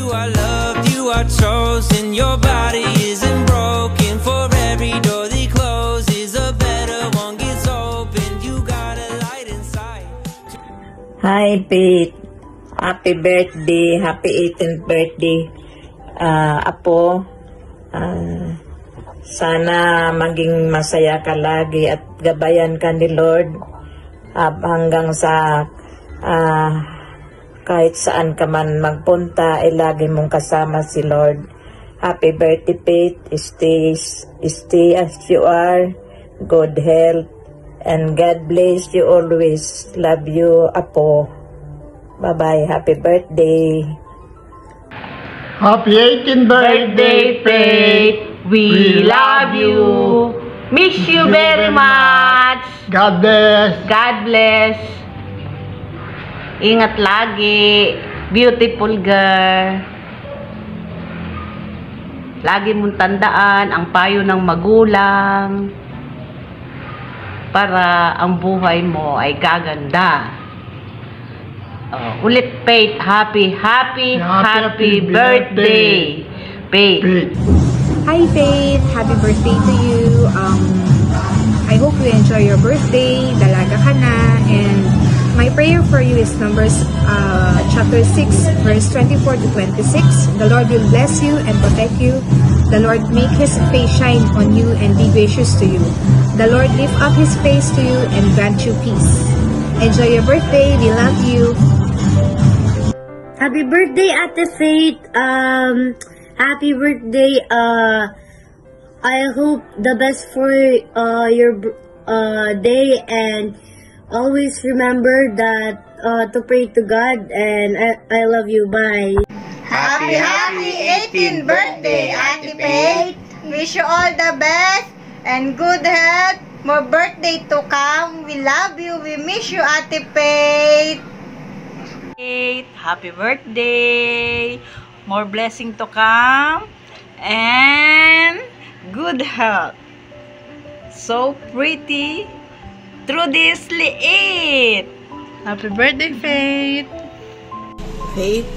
You are loved, you are chosen. Your body isn't broken. For every door they close is a better one gets open. You got a light inside. Hi, Pete. Happy birthday. Happy 18th birthday. Apo, sana maging masaya ka lagi at gabayan ka ni Lord hanggang sa kahit saan ka man magpunta ay lagi mong kasama si Lord. Happy birthday, Pete. Stay as you are. Good health and God bless you always. Love you, Apo. Bye-bye. Happy birthday. Happy 18th birthday, Faith. We love you. Miss you very much. God bless. God bless. Ingat lagi. Beautiful girl. Lagi mong tandaan ang payo ng magulang para ang buhay mo ay gaganda. Ulit, Faith. Happy birthday, Faith. Hi, Faith. Happy birthday to you. I hope you enjoy your birthday. Dalaga ka na. And my prayer for you is Numbers chapter 6, verse 24 to 26. The Lord will bless you and protect you. The Lord make His face shine on you and be gracious to you. The Lord lift up His face to you and grant you peace. Enjoy your birthday. We love you. Happy birthday, Ate Faith. Happy birthday. I hope the best for your day, and always remember that to pray to God, and I love you. Bye. Happy 18th birthday, Ate Faith. Wish you all the best and good health. More birthday to come. We love you. We miss you, Ate Faith. Happy birthday. More blessing to come. And good health. So pretty. Trudisly 8. Happy birthday, Faith. Faith,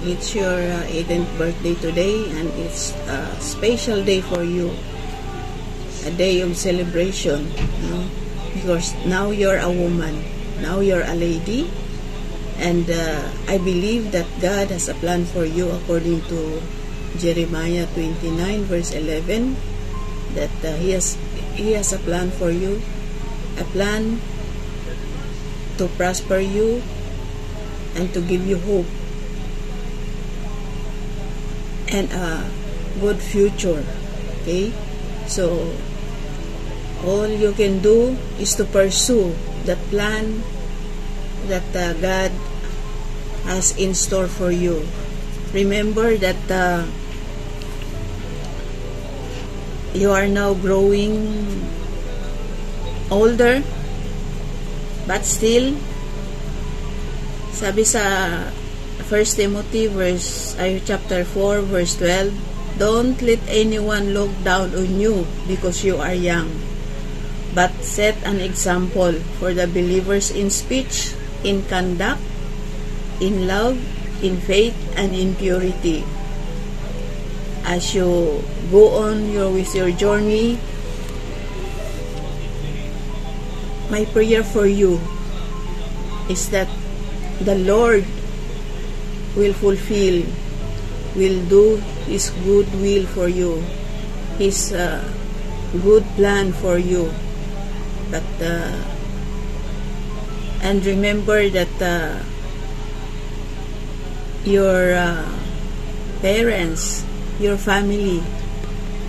it's your 18th birthday today, and it's a special day for you. A day of celebration, you know, because now you're a woman, now you're a lady, and I believe that God has a plan for you according to Jeremiah 29 verse 11, that He has a plan for you, a plan to prosper you and to give you hope and a good future. Okay, so all you can do is to pursue that plan that God has in store for you. Remember that you are now growing older, but still, sabi sa 1 Timothy chapter 4 verse 12, don't let anyone look down on you because you are young, but set an example for the believers in speech, in conduct, in love, in faith, and in purity. As you go on with your journey, my prayer for you is that the Lord will do His good will for you, His good plan for you. But and remember that your parents, your family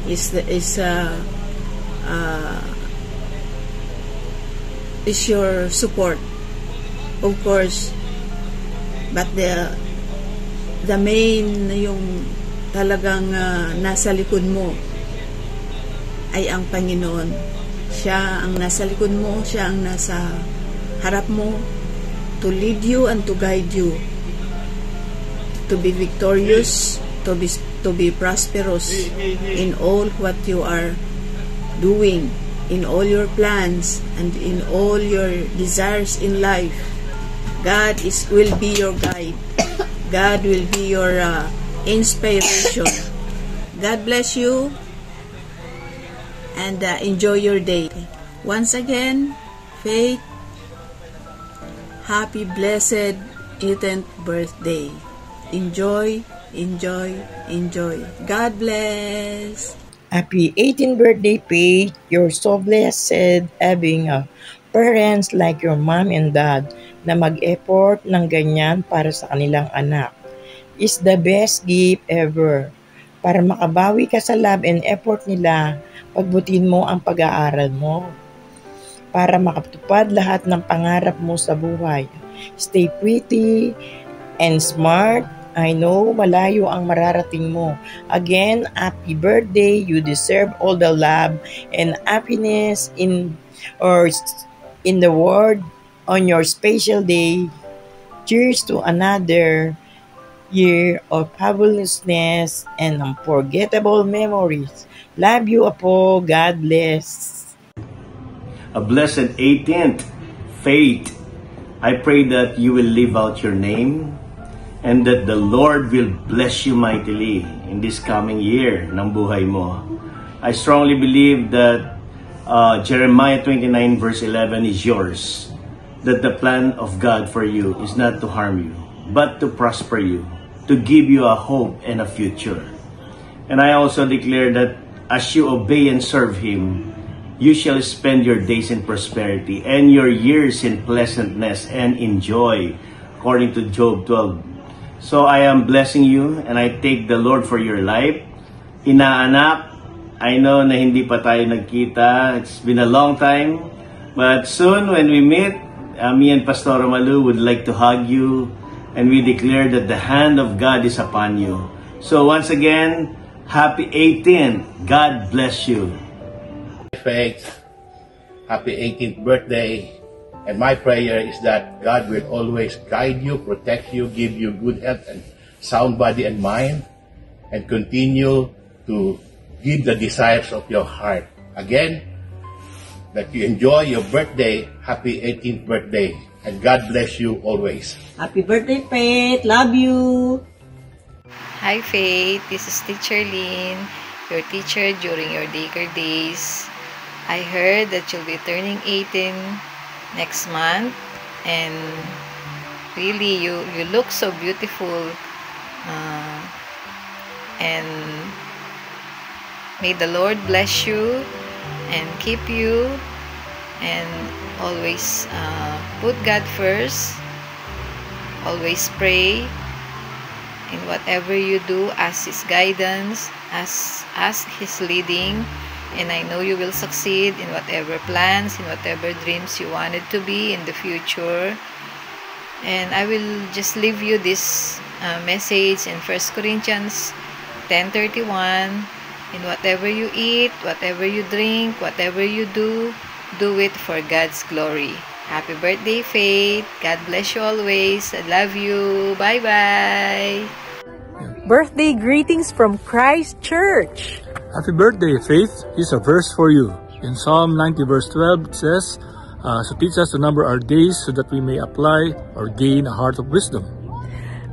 is your support, of course, but the main, yung talagang nasa likod mo ay ang Panginoon. Siya ang nasa likod mo, siya ang nasa harap mo, to lead you and to guide you, to be victorious, to be prosperous in all what you are doing, in all your plans, and in all your desires in life. God will be your guide. God will be your inspiration. God bless you and enjoy your day. Once again, Faith, happy blessed 18th birthday. Enjoy, enjoy, enjoy. God bless. Happy 18th birthday, Faith. You're so blessed having parents like your mom and dad na mag-effort ng ganyan para sa kanilang anak. Is the best gift ever. Para makabawi ka sa love and effort nila, pagbutin mo ang pag-aaral mo. Para makatupad lahat ng pangarap mo sa buhay. Stay pretty and smart. I know malayo ang mararating mo. Again, happy birthday. You deserve all the love and happiness in the world on your special day. Cheers to another year of fabulousness and unforgettable memories. Love you, Apo. God bless. A blessed 18th, Faith. I pray that you will live out your name and that the Lord will bless you mightily in this coming year ng buhay mo. I strongly believe that Jeremiah 29 verse 11 is yours. That the plan of God for you is not to harm you, but to prosper you, to give you a hope and a future. And I also declare that as you obey and serve Him, you shall spend your days in prosperity and your years in pleasantness and in joy, according to Job 12. So I am blessing you and I take the Lord for your life. Inaanak, I know na hindi pa tayo nagkita. It's been a long time. But soon when we meet, me and Pastor Malu would like to hug you and we declare that the hand of God is upon you. So once again, happy 18th. God bless you. Faith, happy 18th birthday, and my prayer is that God will always guide you, protect you, give you good health and sound body and mind, and continue to give the desires of your heart. Again, that you enjoy your birthday. Happy 18th birthday, and God bless you always. Happy birthday, Faith. Love you. Hi, Faith. This is Teacher Lynn, your teacher during your daycare days. I heard that you'll be turning 18 next month, and really you look so beautiful, and may the Lord bless you and keep you, and always put God first, always pray in whatever you do, ask His guidance, ask His leading. And I know you will succeed in whatever plans, in whatever dreams you wanted to be in the future. And I will just leave you this message in 1 Corinthians 10:31. In whatever you eat, whatever you drink, whatever you do it for God's glory. Happy birthday, Faith. God bless you always. I love you. Bye-bye. Birthday greetings from Christ Church. Happy birthday, Faith. Here's a verse for you. In Psalm 90 verse 12, it says, so teach us to number our days so that we may apply or gain a heart of wisdom.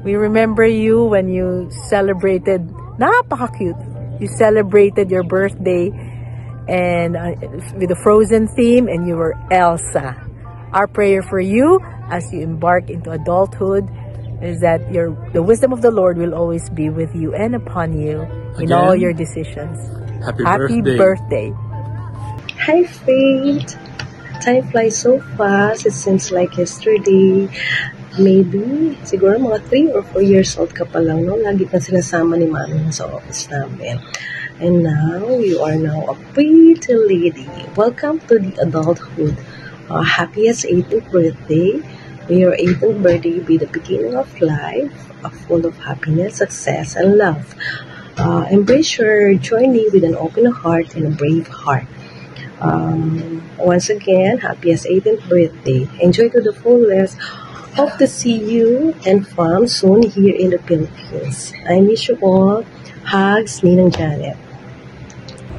We remember you when you celebrated, napaka-cute, you celebrated your birthday and with the Frozen theme, and you were Elsa. Our prayer for you as you embark into adulthood is that the wisdom of the Lord will always be with you and upon you in all your decisions. Happy birthday. Hi, Faith. Time flies so fast. It seems like yesterday. Maybe, siguro mga 3 or 4 years old ka pa lang, no? Lagi kang sinasama ni Mami sa office namin. And now, you are now a pretty lady. Welcome to the adulthood. Happiest 18th birthday. May your 18th birthday be the beginning of life, full of happiness, success, and love. Embrace your journey with an open heart and a brave heart. Once again, happiest 18th birthday. Enjoy to the fullest. Hope to see you and fam soon here in the Philippines. I miss you all. Hugs, Ninang Janet.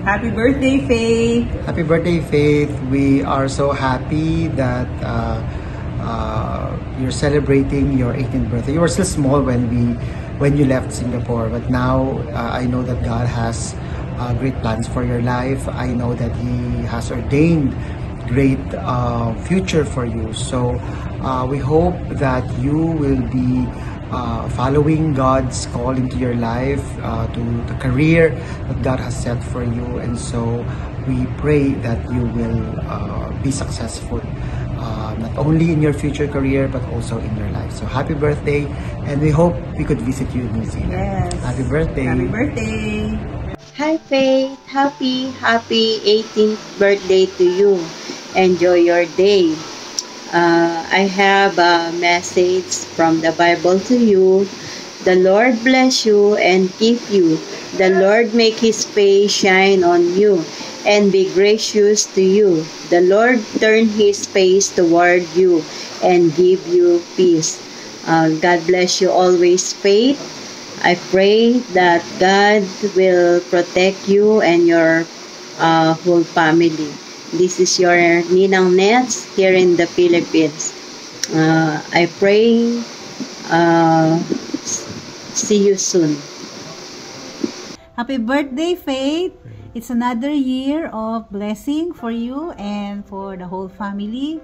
Happy birthday, Faith. Happy birthday, Faith. We are so happy that you're celebrating your 18th birthday. You were still small when we when you left Singapore. But now, I know that God has great plans for your life. I know that He has ordained great future for you. So we hope that you will be following God's call into your life, to the career that God has set for you. And so we pray that you will be successful, not only in your future career but also in your life. So happy birthday, and we hope we could visit you in New Zealand. Yes. Happy birthday. Happy birthday. Hi Faith, happy 18th birthday to you. Enjoy your day. I have a message from the Bible to you. The Lord bless you and keep you. The Lord make His face shine on you and be gracious to you. The Lord turn His face toward you and give you peace. God bless you always, Faith. I pray that God will protect you and your whole family. This is your Ninang Nets here in the Philippines. I pray see you soon. Happy birthday, Faith. It's another year of blessing for you and for the whole family.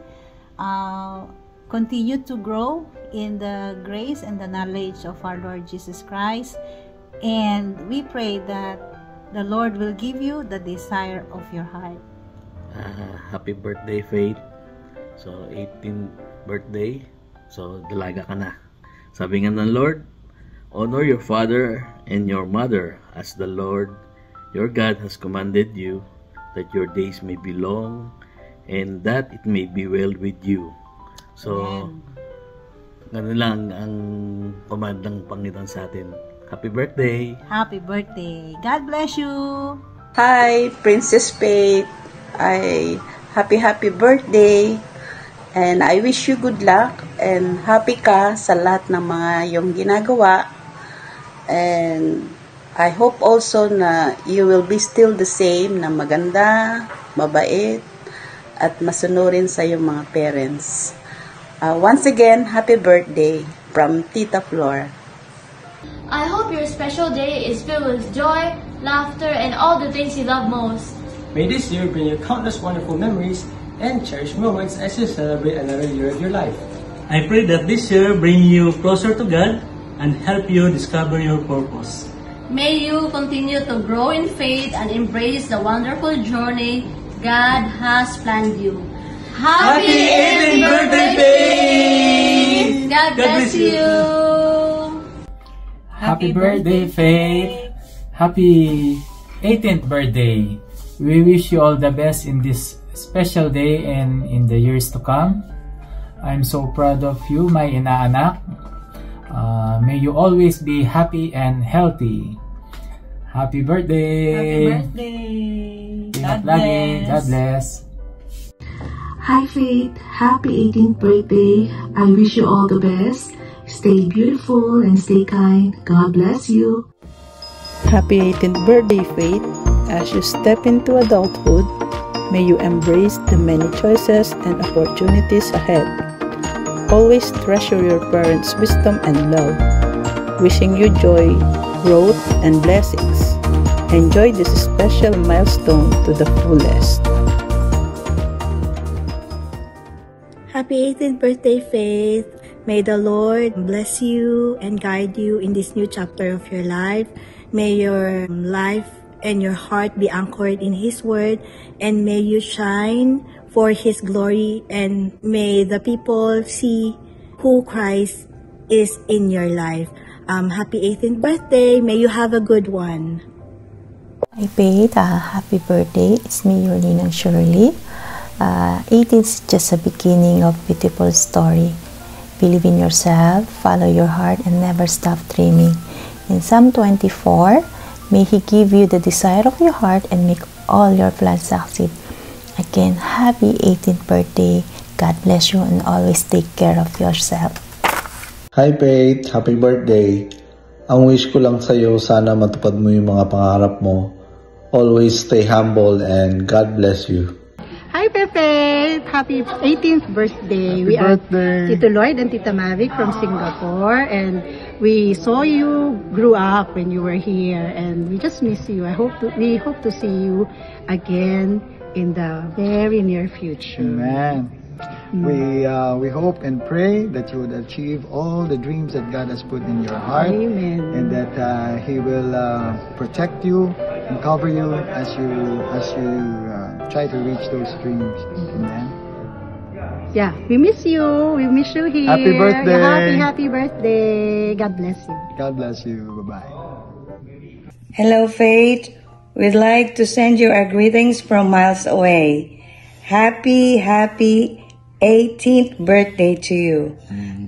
Continue to grow in the grace and the knowledge of our Lord Jesus Christ. And we pray that the Lord will give you the desire of your heart. Happy birthday, Faith. So, 18th birthday. So, dalaga ka na. Sabi nga ng Lord, honor your father and your mother as the Lord your God has commanded you, that your days may be long and that it may be well with you. So, ganun lang ang command ng Panginoon sa atin. Happy birthday! Happy birthday! God bless you! Hi, Princess Faith. Happy birthday. And I wish you good luck and happy ka sa lahat ng mga iyong ginagawa. And I hope also na you will be still the same, na maganda, mabait, at masunurin sa iyong mga parents. Once again, happy birthday from Tita Flor. I hope your special day is filled with joy, laughter, and all the things you love most. May this year bring you countless wonderful memories and cherished moments as you celebrate another year of your life. I pray that this year bring you closer to God and help you discover your purpose. May you continue to grow in faith and embrace the wonderful journey God has planned you. Happy 18th birthday, Faith! God bless you! Happy birthday, Faith! Happy 18th birthday! We wish you all the best in this special day and in the years to come. I'm so proud of you, my inaanak. May you always be happy and healthy. Happy birthday! Happy birthday! God bless! God bless! Hi Faith! Happy 18th birthday! I wish you all the best. Stay beautiful and stay kind. God bless you! Happy 18th birthday, Faith! As you step into adulthood, may you embrace the many choices and opportunities ahead. Always treasure your parents' wisdom and love. Wishing you joy, growth, and blessings. Enjoy this special milestone to the fullest. Happy 18th birthday, Faith! May the Lord bless you and guide you in this new chapter of your life. May your life and your heart be anchored in His Word, and may you shine for His glory, and may the people see who Christ is in your life. Happy 18th birthday. May you have a good one. Hi Faith, happy birthday. It's me, your Ninang Shirley. 18 is just a beginning of beautiful story. Believe in yourself, follow your heart, and never stop dreaming. In Psalm 24, may He give you the desire of your heart and make all your plans succeed. Again, happy 18th birthday. God bless you and always take care of yourself. Hi Faith, happy birthday. Ang wish ko lang sa'yo, sana matupad mo yung mga pangarap mo. Always stay humble and God bless you. Hi Pepe! Happy 18th birthday! We are Tito Lloyd and Tita Mavic from Singapore, and we saw you grew up when you were here, and we just miss you. We hope to see you again in the very near future. Amen. We hope and pray that you would achieve all the dreams that God has put in your heart. Amen. And that He will protect you and cover you as you try to reach those dreams. Amen. Yeah, we miss you. We miss you here. Happy birthday. Happy birthday. God bless you. God bless you. Bye-bye. Hello, Faith. We'd like to send you our greetings from miles away. Happy 18th birthday to you.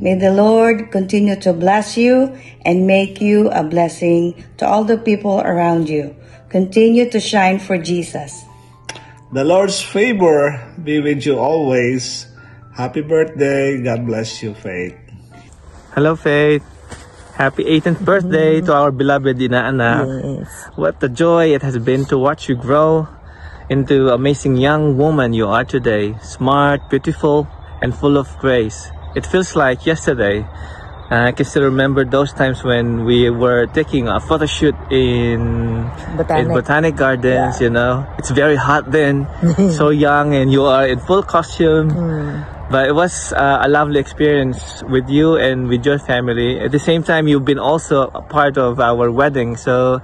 May the Lord continue to bless you and make you a blessing to all the people around you. Continue to shine for Jesus. The Lord's favor be with you always. Happy birthday. God bless you, Faith. Hello, Faith. Happy 18th birthday to our beloved Inaanak. Yes. What a joy it has been to watch you grow into amazing young woman you are today. Smart, beautiful, and full of grace. It feels like yesterday. I can still remember those times when we were taking a photo shoot in Botanic Gardens, you know. It's very hot then, so young, and you are in full costume. But it was a lovely experience with you and with your family. At the same time, you've been also a part of our wedding. So,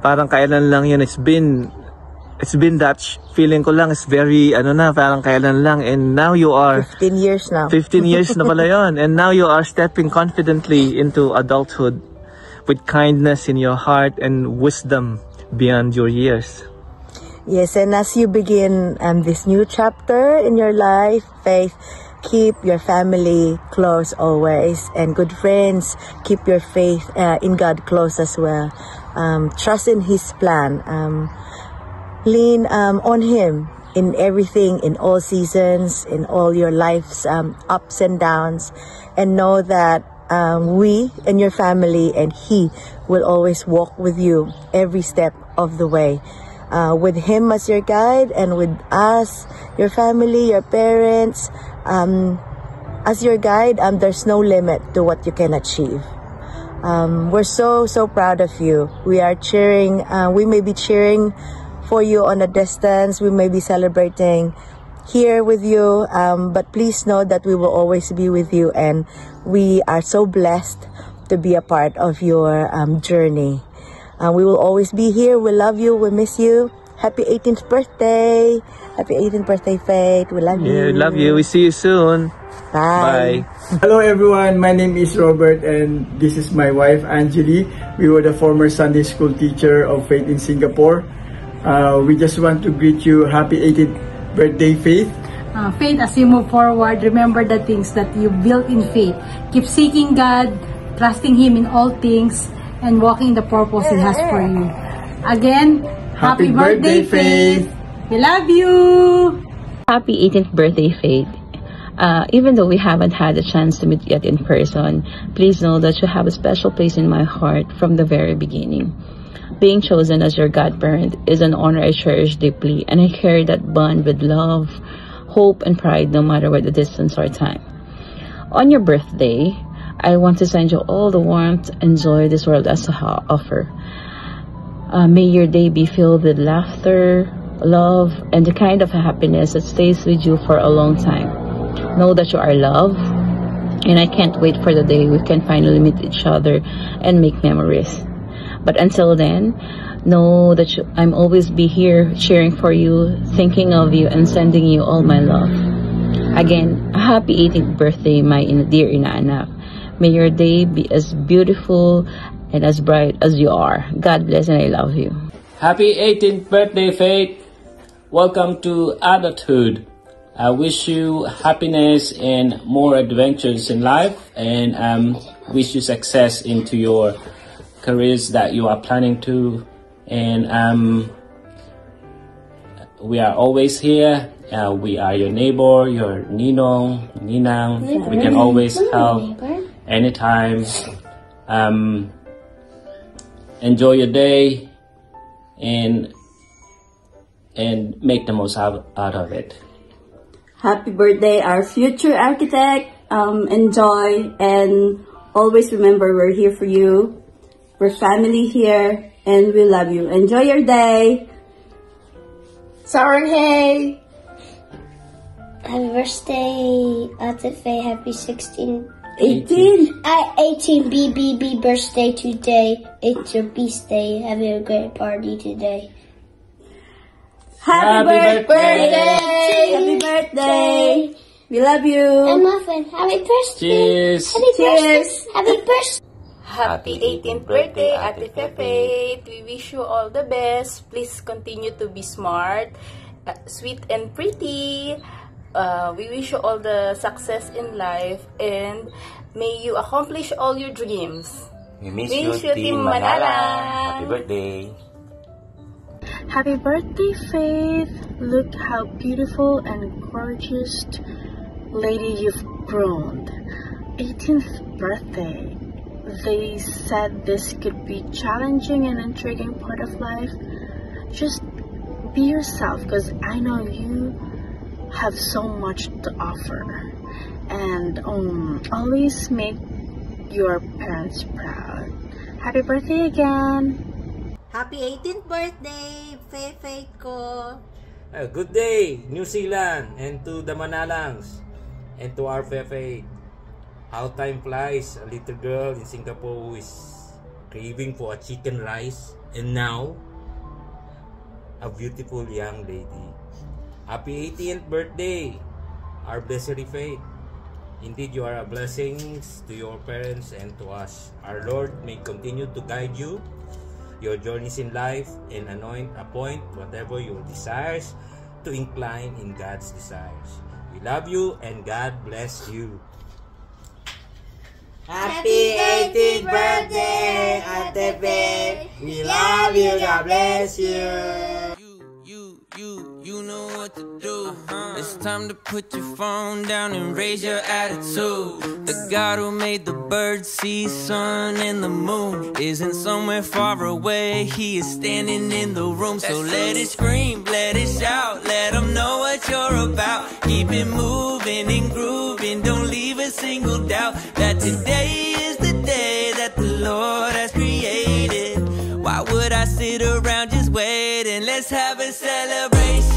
parang kailan lang yun. It's been that feeling ko lang, it's very, parang kailan lang. And now you are 15 years now. 15 years na pala yun. And now you are stepping confidently into adulthood with kindness in your heart and wisdom beyond your years. Yes, and as you begin this new chapter in your life, Faith, keep your family close always. And good friends, keep your faith in God close as well. Trust in His plan. Lean on Him in everything, in all seasons, in all your life's ups and downs. And know that we and your family and He will always walk with you every step of the way. With Him as your guide, and with us, your family, your parents, as your guide, there's no limit to what you can achieve. We're so proud of you. We are cheering. We may be cheering for you on a distance. We may be celebrating here with you, but please know that we will always be with you, and we are so blessed to be a part of your journey. We will always be here. We love you. We miss you. Happy 18th birthday. Happy 18th birthday, Faith. We love you. Yeah, we love you. We see you soon. Bye. Hello, everyone. My name is Robert, and this is my wife, Angeli. We were the former Sunday school teacher of Faith in Singapore. We just want to greet you. Happy 18th birthday, Faith. Faith, as you move forward, remember the things that you built in faith. Keep seeking God, trusting Him in all things, and walking the purpose He has for you. Again, happy birthday, Faith. We love you. Happy 18th birthday, Faith. Even though we haven't had a chance to meet yet in person, please know that you have a special place in my heart from the very beginning. Being chosen as your godparent is an honor I cherish deeply, and I carry that bond with love, hope, and pride no matter what the distance or time. On your birthday, I want to send you all the warmth and joy this world has to offer. May your day be filled with laughter, love, and the kind of happiness that stays with you for a long time. Know that you are loved, and I can't wait for the day we can finally meet each other and make memories. But until then, know that I'm always be here cheering for you, thinking of you, and sending you all my love. Again, a happy 18th birthday, my dear Inaanak. May your day be as beautiful and as bright as you are. God bless, and I love you. Happy 18th birthday, Faith. Welcome to adulthood. I wish you happiness and more adventures in life, and wish you success into your careers that you are planning to. And we are always here. We are your neighbor, your ninong, ninang. We can always help anytime. Enjoy your day and make the most out of it. Happy birthday, our future architect. Enjoy and always remember we're here for you. We're family here, and we love you. Enjoy your day. Saranghae! Happy birthday, Ate Faye. Happy 18 BBB birthday today. It's your birthday. Have a great party today. Happy birthday! Happy birthday! We love you. And Muffin, happy birthday. Cheers. Happy birthday. Happy birthday. Happy 18th birthday, Ate Faith. We wish you all the best. Please continue to be smart, sweet and pretty. We wish you all the success in life, and may you accomplish all your dreams. We miss you, Team Manala. Happy birthday. Happy birthday, Faith. Look how beautiful and gorgeous lady you've grown. 18th birthday. They said this could be challenging and intriguing part of life. Just be yourself, because I know you have so much to offer. And always make your parents proud. Happy birthday again. Happy 18th birthday, Faith ko. Good day, New Zealand, and to the Manalangs, and to our Faith. How time flies. A little girl in Singapore who is craving for a chicken rice, and now a beautiful young lady. Happy 18th birthday, our blessed Faith. Indeed, you are a blessing to your parents and to us. Our Lord may continue to guide you, your journeys in life, and appoint whatever your desires to incline in God's desires. We love you and God bless you. Happy 18th birthday, Ate Faith. We love you. God bless you. You know what to do. It's time to put your phone down and raise your attitude. The God who made the birds, sea, sun, and the moon isn't somewhere far away. He is standing in the room. So let it scream, let it shout, let him know what you're about. Keep it moving and grooving. Don't leave a single doubt that today is the day that the Lord has created. Why would I sit around just waiting? Let's have a celebration.